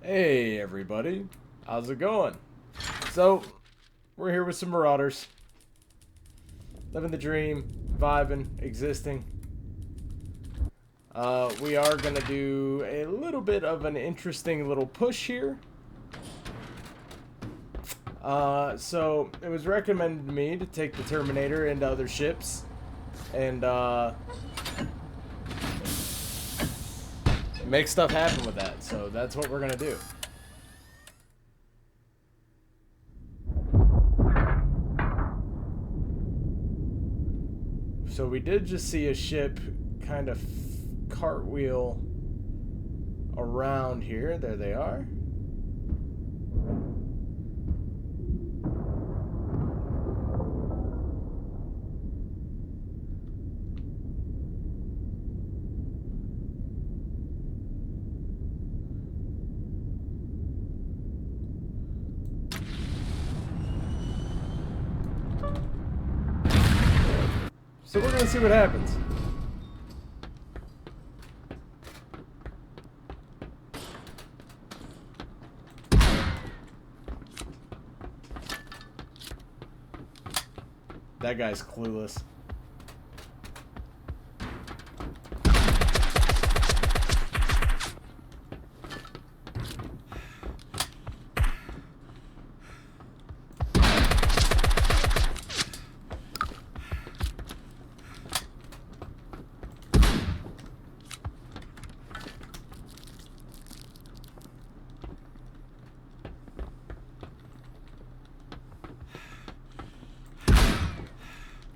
Hey everybody, how's it going? So, we're here with some Marauders. Living the dream, vibing, existing. We are gonna do a little bit of an interesting little push here. So it was recommended to me to take the Terminator into other ships and make stuff happen with that. So that's what we're gonna do. So we did just see a ship kind of cartwheel around here. There they are. So we're gonna see what happens. That guy's clueless.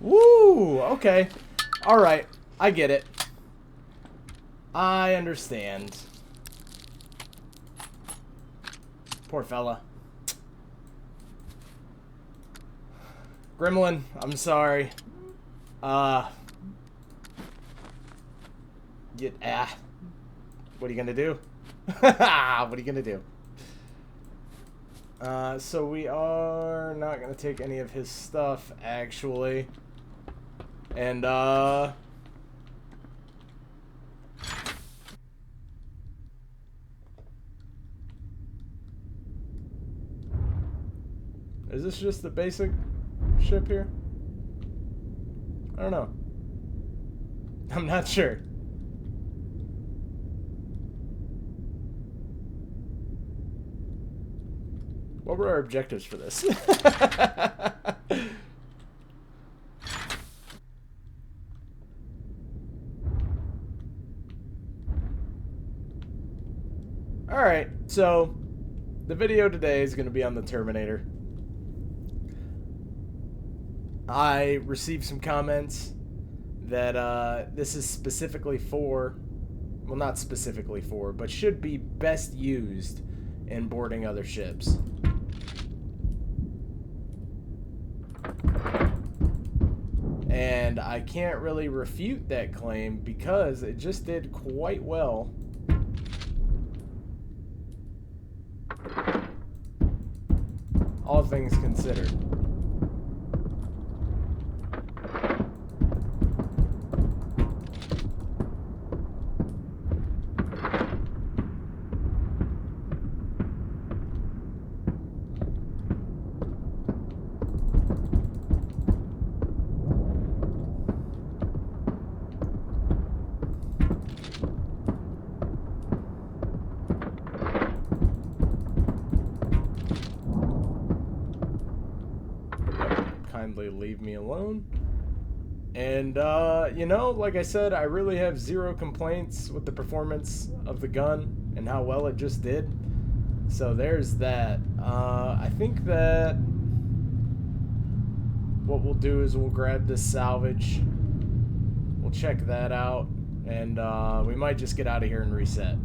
Woo! Okay. Alright. I get it. I understand. Poor fella. Gremlin, I'm sorry. What are you gonna do? What are you gonna do? So we are not gonna take any of his stuff, actually. And, is this just the basic ship here? I don't know. I'm not sure. What were our objectives for this? Alright, so the video today is going to be on the Terminator. I received some comments that this is specifically for, well, not specifically for, but should be best used in boarding other ships. And I can't really refute that claim because it just did quite well. All things considered. Kindly leave me alone. And, you know, like I said, I really have zero complaints with the performance of the gun and how well it just did. So there's that. I think that what we'll do is we'll grab this salvage. We'll check that out. And, we might just get out of here and reset.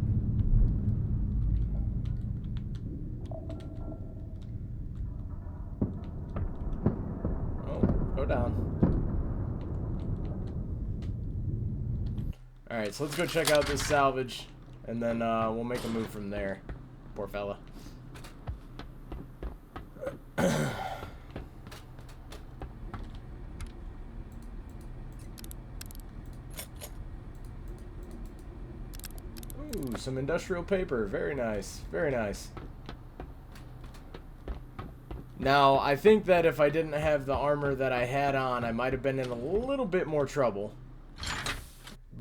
Down. Alright, so let's go check out this salvage, and then we'll make a move from there. Poor fella. Ooh, some industrial paper. Very nice. Very nice. Now, I think that if I didn't have the armor that I had on, I might have been in a little bit more trouble.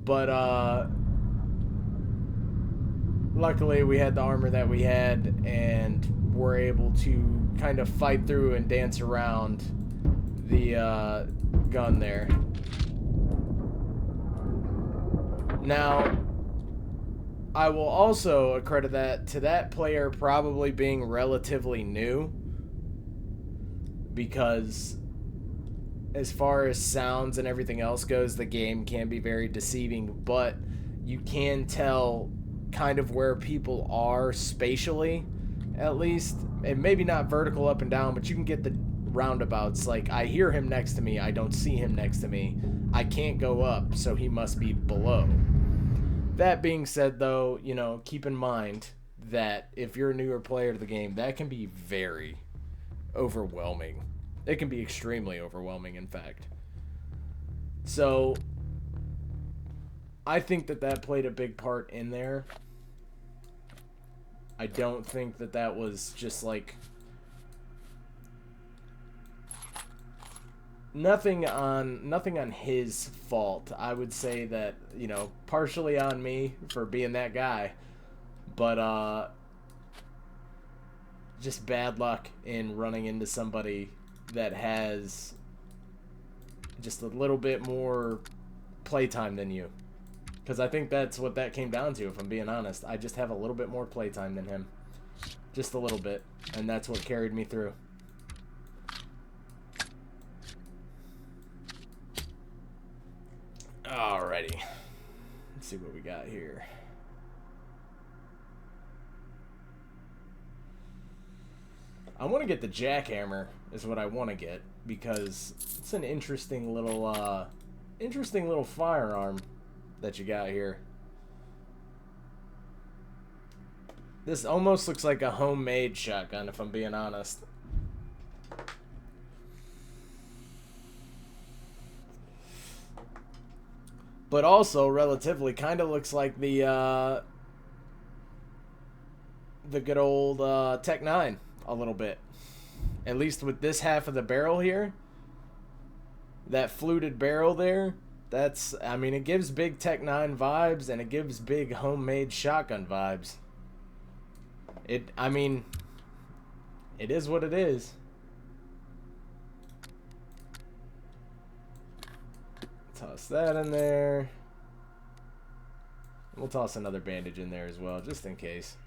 But, luckily we had the armor that we had, and were able to kind of fight through and dance around the, gun there. Now, I will also accredit that to that player probably being relatively new, because as far as sounds and everything else goes, the game can be very deceiving, but you can tell kind of where people are spatially, at least, and maybe not vertical up and down, but you can get the roundabouts. Like, I hear him next to me, I don't see him next to me, I can't go up, so he must be below. That being said, though, you know, keep in mind that if you're a newer player to the game, that can be very overwhelming. It can be extremely overwhelming, in fact. So, I think that that played a big part in there. I don't think that that was just like... Nothing on his fault. I would say that, you know, partially on me for being that guy. But, just bad luck in running into somebody that has just a little bit more playtime than you. Because I think that's what that came down to, if I'm being honest. I just have a little bit more playtime than him. Just a little bit. And that's what carried me through. Alrighty. Let's see what we got here. I want to get the jackhammer, is what I want to get, because it's an interesting little firearm that you got here. This almost looks like a homemade shotgun, if I'm being honest. But also, relatively, kind of looks like the good old Tech 9 a little bit. At least with this half of the barrel here. That fluted barrel there. That's, I mean, it gives big Tech 9 vibes, and it gives big homemade shotgun vibes. I mean, it is what it is. Toss that in there. We'll toss another bandage in there as well, just in case.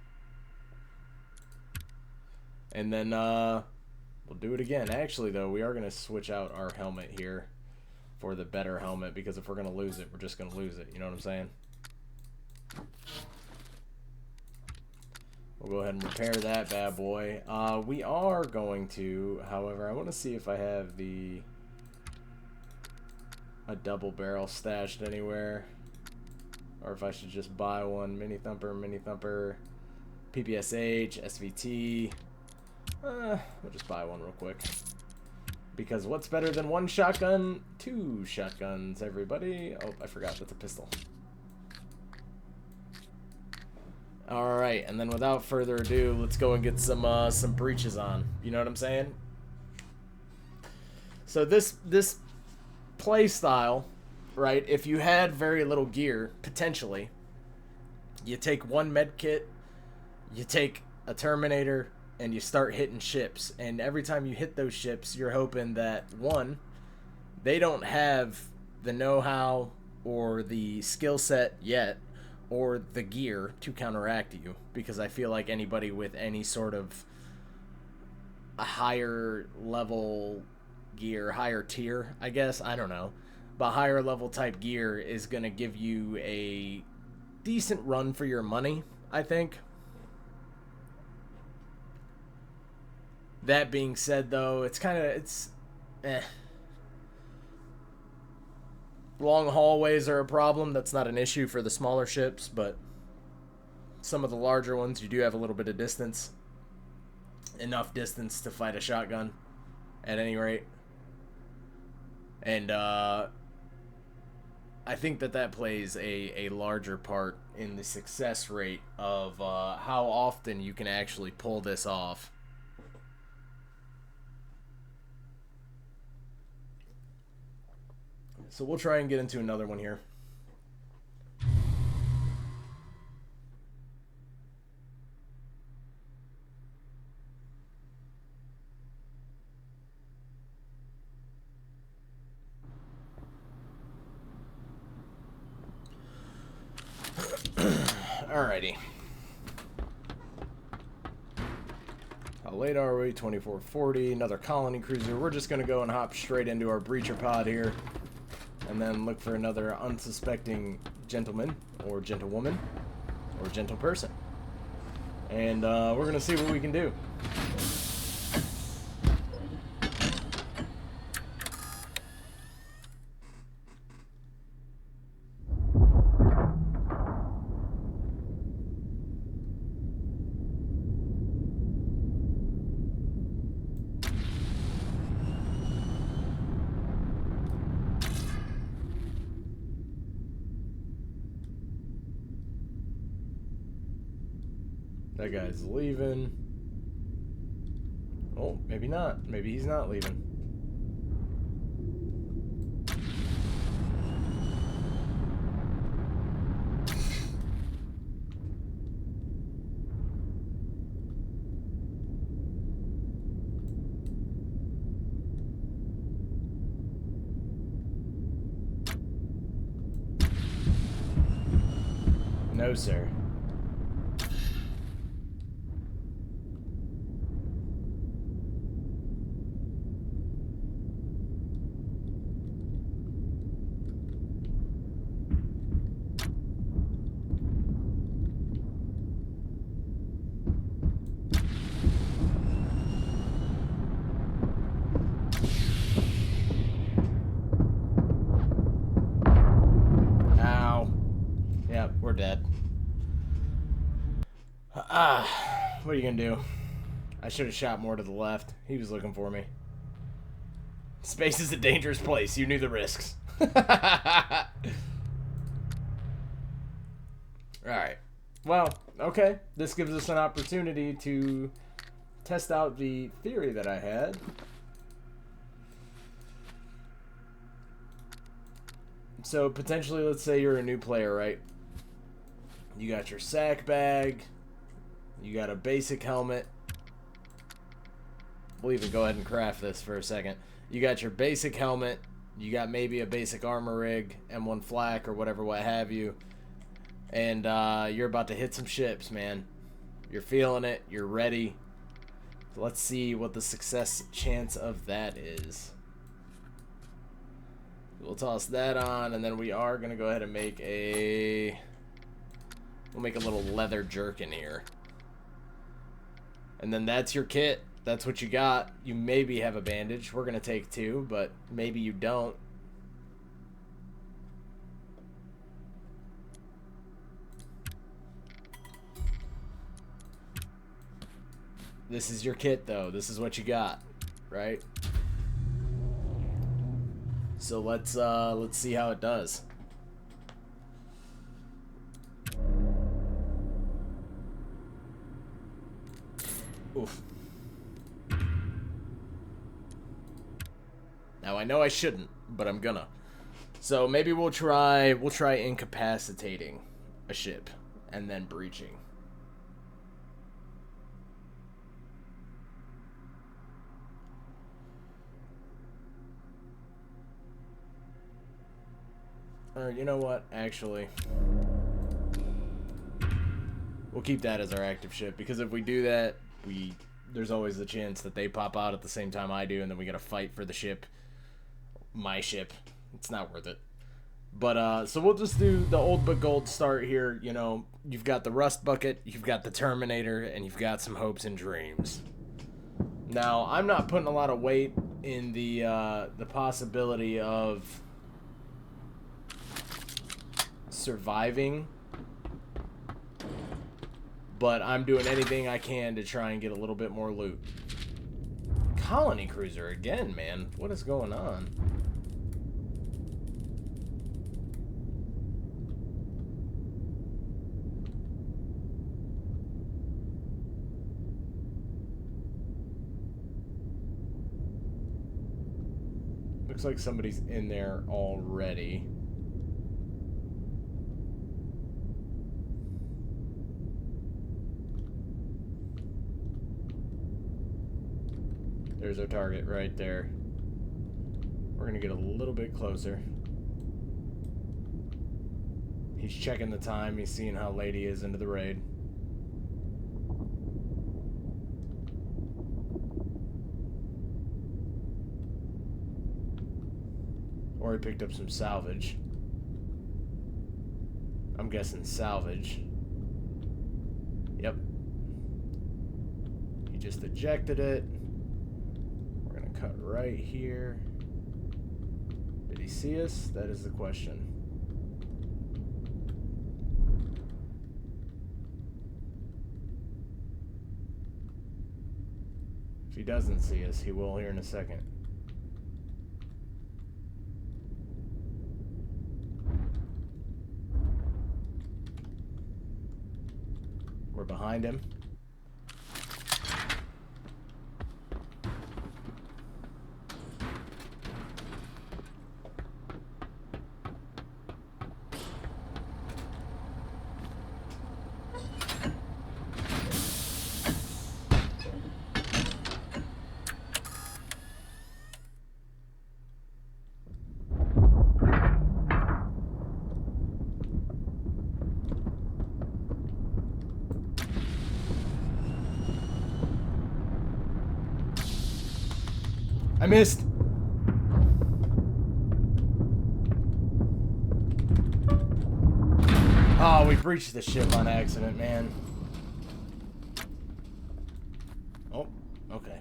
And then, we'll do it again. Actually, though, we are going to switch out our helmet here for the better helmet, because if we're going to lose it, we're just going to lose it. You know what I'm saying? We'll go ahead and repair that bad boy. We are going to, however, I want to see if I have a double barrel stashed anywhere, or if I should just buy one. Mini thumper, PPSH, SVT. We'll just buy one real quick, because what's better than one shotgun? Two shotguns, everybody. Oh, I forgot, that's a pistol. Alright, and then without further ado, let's go and get some breaches on. You know what I'm saying? So this play style, right, if you had very little gear, potentially, you take one med kit, you take a Terminator, and you start hitting ships. And every time you hit those ships, you're hoping that, one, they don't have the know-how or the skill set yet, or the gear to counteract you, because I feel like anybody with any sort of a higher level gear, higher tier, I guess, I don't know, but higher level type gear is going to give you a decent run for your money, I think. That being said, though, it's eh. Long hallways are a problem. That's not an issue for the smaller ships, but some of the larger ones, you do have a little bit of distance. Enough distance to fight a shotgun, at any rate. And, I I think that plays a larger part in the success rate of how often you can actually pull this off. So we'll try and get into another one here. Alrighty. How late are we? 24:40. Another colony cruiser. We're just going to go and hop straight into our breacher pod here. And then look for another unsuspecting gentleman, or gentlewoman, or gentle person. And we're going to see what we can do. That guy's leaving. Oh, maybe not. Maybe he's not leaving. No, sir. We're dead. What are you gonna do? I should have shot more to the left. He was looking for me. Space is a dangerous place. You knew the risks. Alright. Well, okay. This gives us an opportunity to test out the theory that I had. So, potentially, let's say you're a new player, right? You got your sack bag. You got a basic helmet. We'll even go ahead and craft this for a second. You got your basic helmet. You got maybe a basic armor rig, M1 flak or whatever, what have you. And you're about to hit some ships, man. You're feeling it. You're ready. So let's see what the success chance of that is. We'll toss that on, and then we are going to go ahead and make a... We'll make a little leather jerkin here. And then that's your kit. That's what you got. You maybe have a bandage. We're going to take 2, but maybe you don't. This is your kit, though. This is what you got, right? So let's see how it does. Oof. Now I know I shouldn't, but I'm gonna. So maybe we'll try incapacitating a ship and then breaching. Or you know what? Actually, we'll keep that as our active ship, because if we do that, there's always the chance that they pop out at the same time I do, and then we gotta fight for the ship. My ship. It's not worth it. But, so we'll just do the old but gold start here. You know, you've got the Rust Bucket, you've got the Terminator, and you've got some hopes and dreams. Now, I'm not putting a lot of weight in the possibility of surviving, but I'm doing anything I can to try and get a little bit more loot. Colony cruiser again, man. What is going on? Looks like somebody's in there already. There's our target right there. We're gonna get a little bit closer. He's checking the time. He's seeing how late he is into the raid. Or he picked up some salvage. I'm guessing salvage. Yep. He just ejected it. We're gonna cut right here. Did he see us? That is the question. If he doesn't see us, he will here in a second. We're behind him. I missed. Oh, we breached the ship on accident, man. Oh, okay.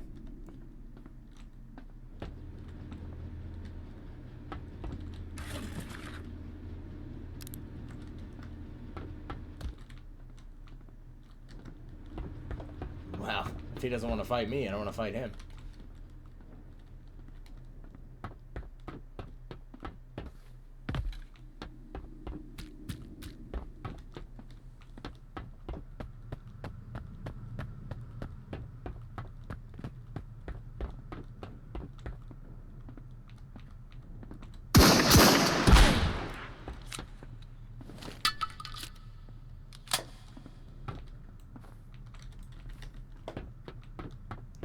Wow. If he doesn't want to fight me, I don't want to fight him.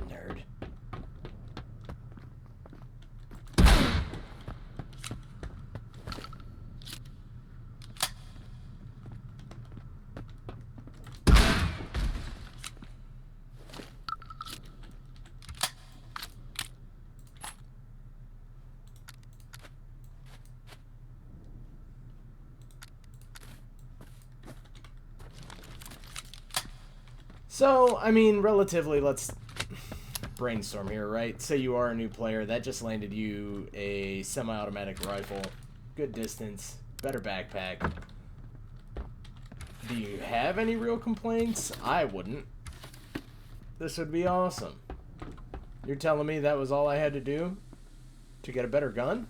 Nerd. So, I mean, relatively, let's brainstorm here, right? Say you are a new player. That just landed you a semi-automatic rifle. Good distance. Better backpack. Do you have any real complaints? I wouldn't. This would be awesome. You're telling me that was all I had to do to get a better gun?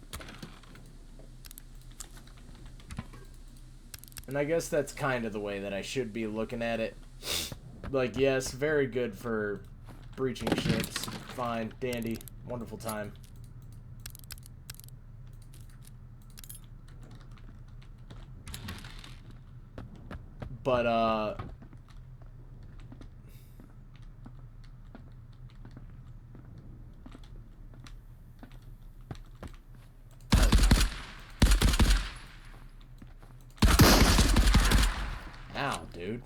And I guess that's kind of the way that I should be looking at it. Like, yes, very good for breaching ships. Fine, dandy, wonderful time. But, ow, dude.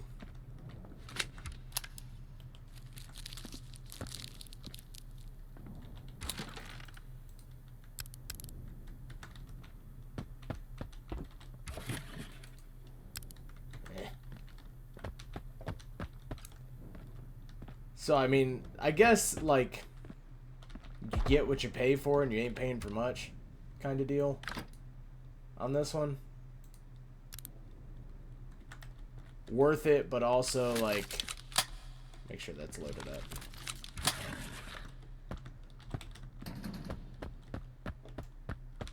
So, I mean, I guess, like, you get what you pay for and you ain't paying for much kind of deal on this one. Worth it, but also, like, make sure that's loaded up.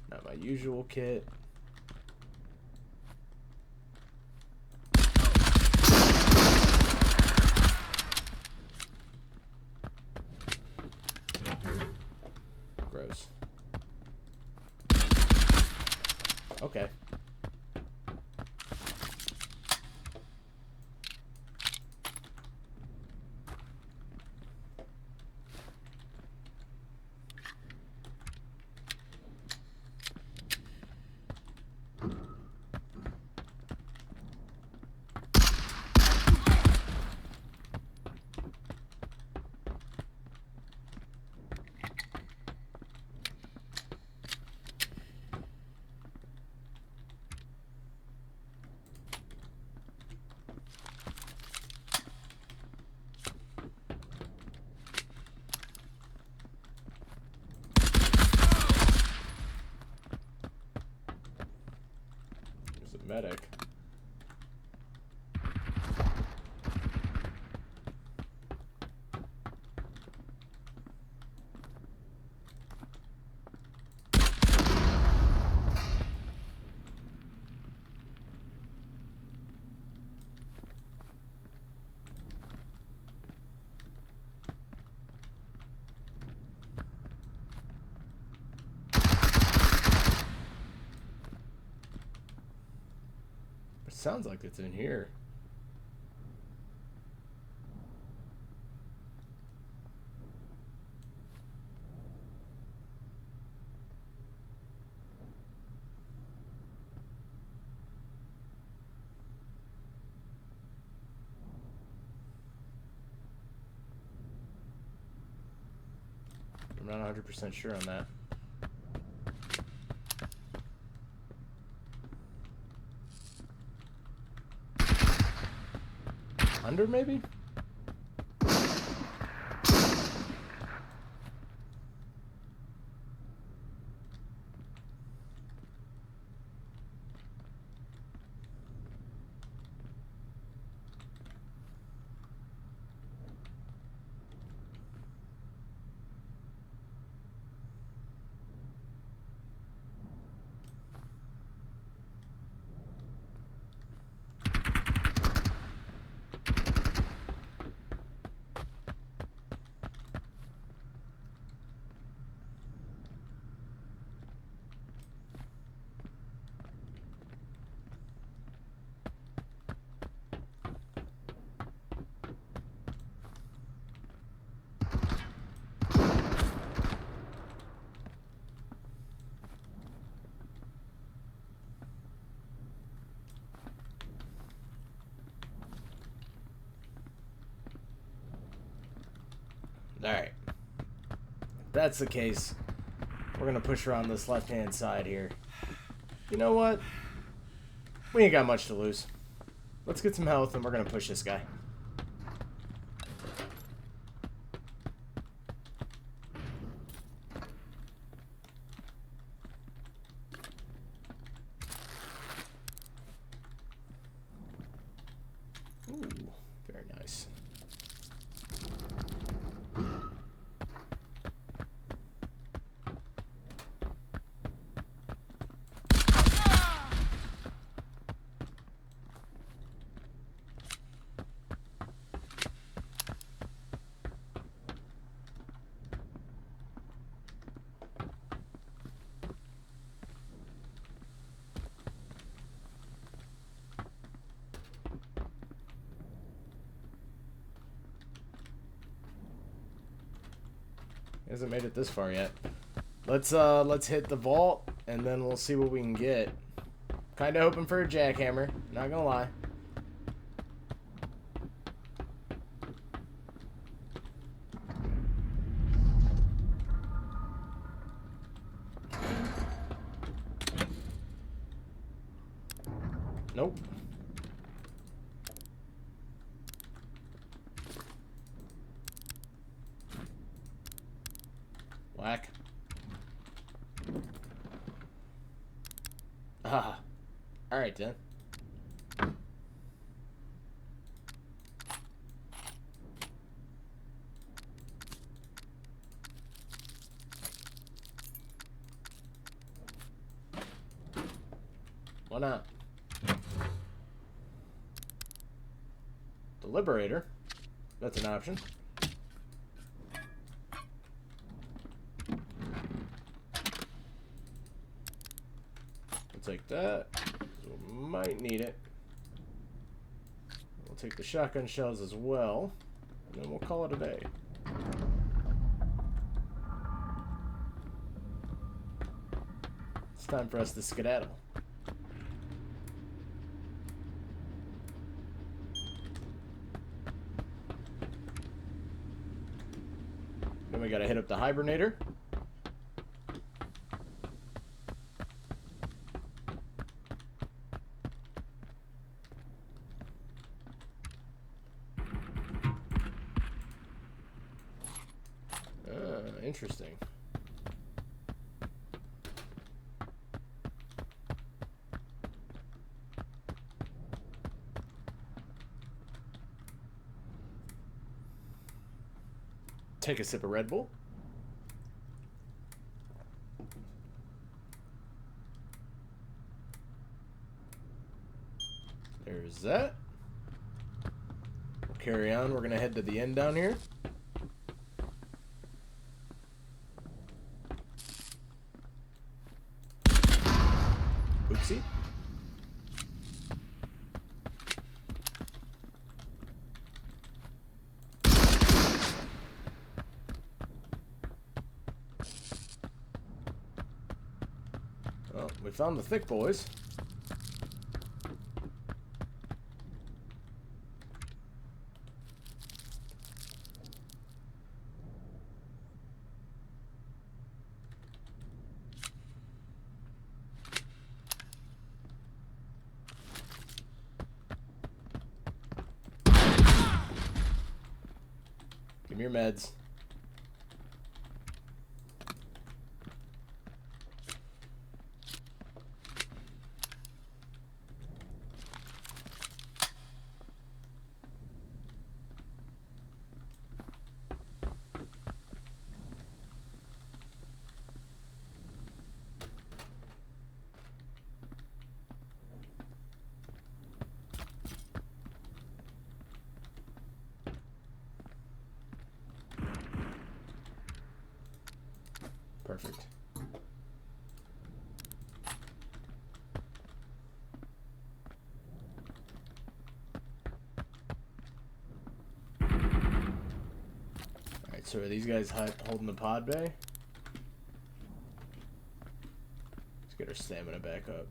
Not my usual kit. Gross. Okay. There's a medic. It sounds like it's in here. I'm not 100% sure on that. Under, maybe? Alright. If that's the case, we're gonna push around this left-hand side here. You know what? We ain't got much to lose. Let's get some health and we're gonna push this guy. Ooh, very nice. Hasn't made it this far yet. Let's hit the vault and then we'll see what we can get. Kinda hoping for a jackhammer, not gonna lie. Nope. Whack. Ah. Alright then. Why not? The Liberator. That's an option. take that. We might need it. We'll take the shotgun shells as well. And then we'll call it a day. It's time for us to skedaddle. Then we gotta hit up the hibernator. Interesting. Take a sip of Red Bull. There's that. We'll carry on. We're going to head to the end down here. Oopsie. Well, we found the thick boys. Give me your meds. Perfect. Alright, so are these guys holding the pod bay? Let's get our stamina back up.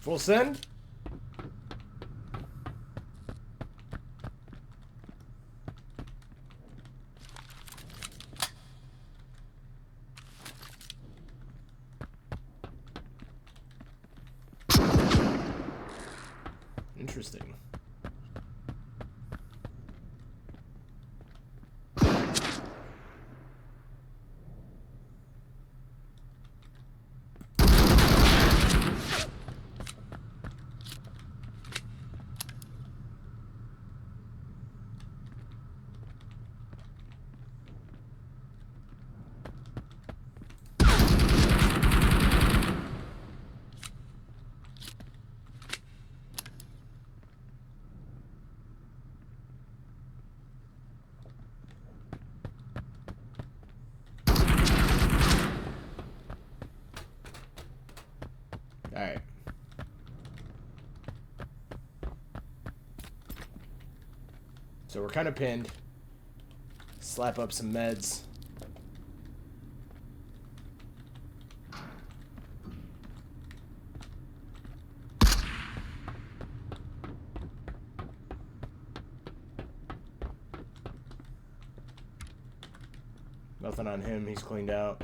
Full send. Interesting. Alright. So we're kind of pinned. Slap up some meds. Nothing on him. He's cleaned out.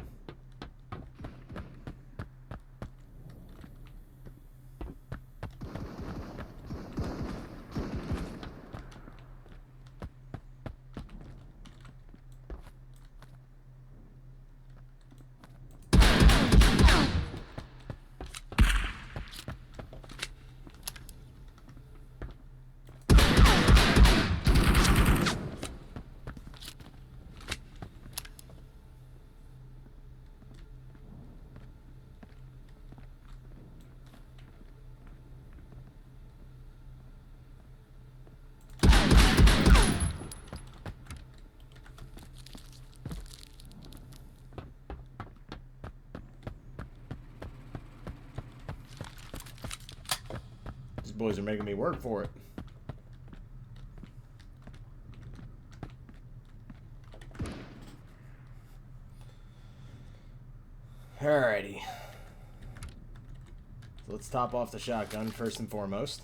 These boys are making me work for it. Alrighty. So let's top off the shotgun first and foremost.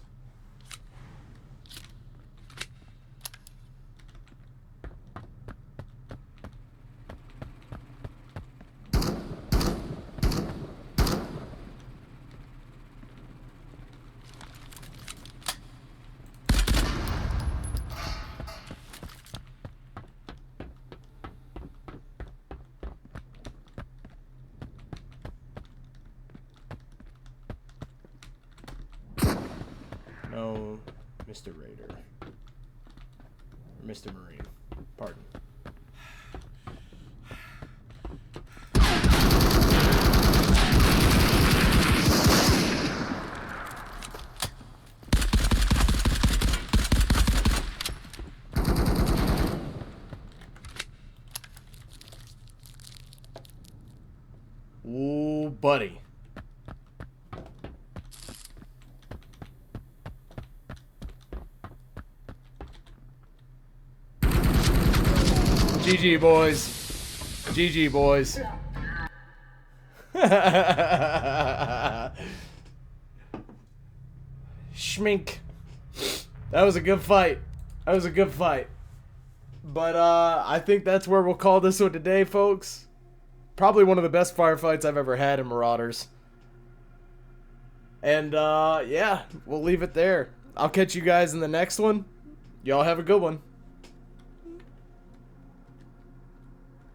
No, Mr. Raider. Or Mr. Marine. Pardon. Ooh, buddy. GG, boys. GG, boys. Schmink. That was a good fight. That was a good fight. But I think that's where we'll call this one today, folks. Probably one of the best firefights I've ever had in Marauders. And yeah, we'll leave it there. I'll catch you guys in the next one. Y'all have a good one.